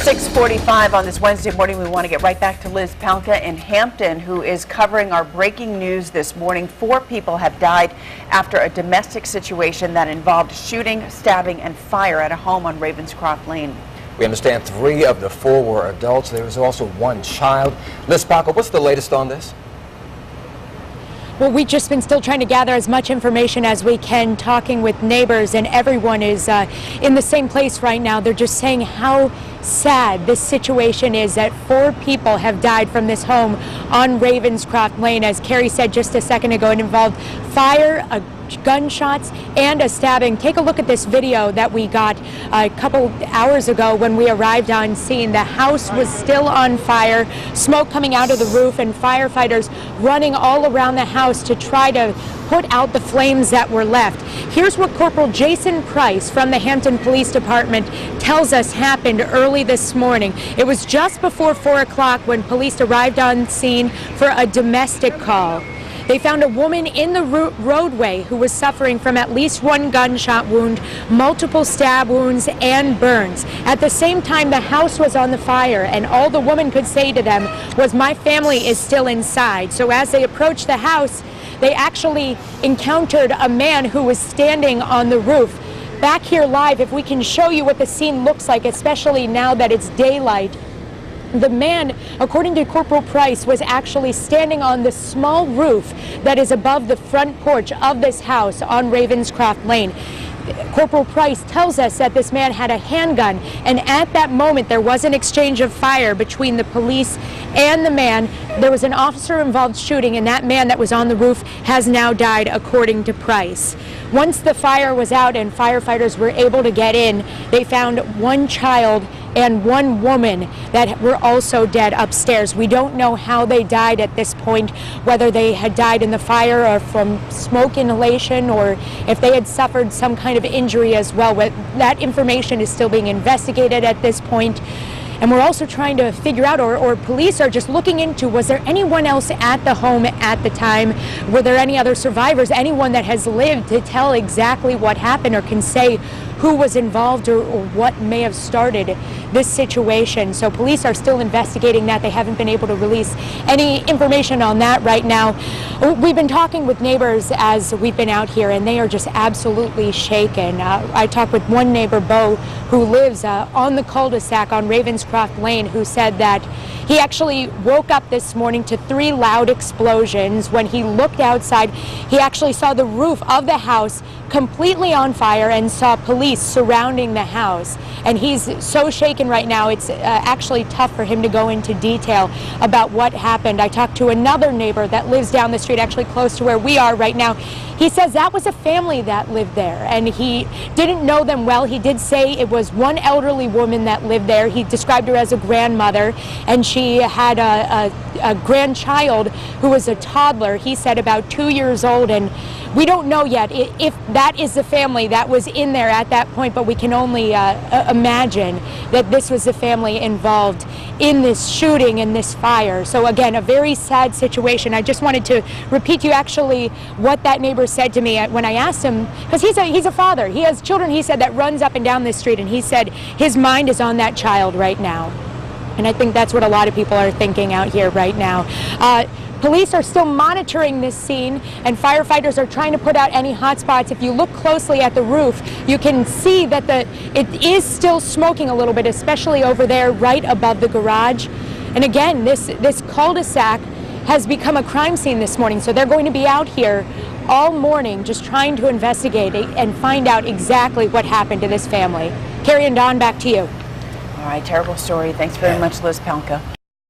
6:45 on this Wednesday morning. We want to get right back to Liz Palka in Hampton, who is covering our breaking news this morning. 4 people have died after a domestic situation that involved shooting, stabbing, and fire at a home on Ravenscroft Lane. We understand 3 of the 4 were adults. There was also 1 child. Liz Palka, what's the latest on this? Well, we've just been still trying to gather as much information as we can, talking with neighbors, and everyone is in the same place right now. They're just saying how sad this situation is, that 4 people have died from this home on Ravenscroft Lane. As Carrie said just a second ago, it involved fire, gunshots, and a stabbing. Take a look at this video that we got a couple hours ago when we arrived on scene. The house was still on fire, smoke coming out of the roof, and firefighters running all around the house to try to put out the flames that were left. Here's what Corporal Jason Price from the Hampton Police Department tells us happened early this morning. It was just before 4 o'clock when police arrived on scene for a domestic call. They found a woman in the roadway who was suffering from at least 1 gunshot wound, multiple stab wounds, and burns. At the same time, the house was on the fire, and all the woman could say to them was, "My family is still inside." So as they approached the house, they actually encountered a man who was standing on the roof. Back here live, if we can show you what the scene looks like, especially now that it's daylight. The man, according to Corporal Price, was actually standing on the small roof that is above the front porch of this house on Ravenscroft Lane. Corporal Price tells us that this man had a handgun, and at that moment there was an exchange of fire between the police and the man. There was an officer-involved shooting, and that man that was on the roof has now died, according to Price. Once the fire was out and firefighters were able to get in, they found 1 child and 1 woman that were also dead upstairs. We don't know how they died at this point, whether they had died in the fire or from smoke inhalation, or if they had suffered some kind of injury as well. That information is still being investigated at this point. And we're also trying to figure out, or police are just looking into, was there anyone else at the home at the time? Were there any other survivors, anyone that has lived to tell exactly what happened or can say who was involved or what may have started this situation? So police are still investigating that. They haven't been able to release any information on that right now. We've been talking with neighbors as we've been out here, and they are just absolutely shaken. I talked with one neighbor, Bo, who lives on the cul-de-sac on Ravenscroft Lane, who said that he actually woke up this morning to 3 loud explosions. When he looked outside, he actually saw the roof of the house completely on fire and saw police surrounding the house. And he's so shaken right now, it's actually tough for him to go into detail about what happened. I talked to another neighbor that lives down the street, actually close to where we are right now. He says that was a family that lived there, and he didn't know them well. He did say it was 1 elderly woman that lived there. He described her as a grandmother, and she had a grandchild who was a toddler. He said about 2 years old, and we don't know yet if that is the family that was in there at that point, but we can only imagine that this was the family involved in this shooting and this fire. So again, a very sad situation. I just wanted to repeat to you actually what that neighbor said to me when I asked him, because he's a father. He has children, he said, that runs up and down this street, and he said his mind is on that child right now. And I think that's what a lot of people are thinking out here right now. Police are still monitoring this scene, and firefighters are trying to put out any hot spots. If you look closely at the roof, you can see that it is still smoking a little bit, especially over there right above the garage. And again, this cul-de-sac has become a crime scene this morning, so they're going to be out here all morning just trying to investigate it and find out exactly what happened to this family. Carrie and Don, back to you. All right, terrible story. Thanks very much, Liz Palka.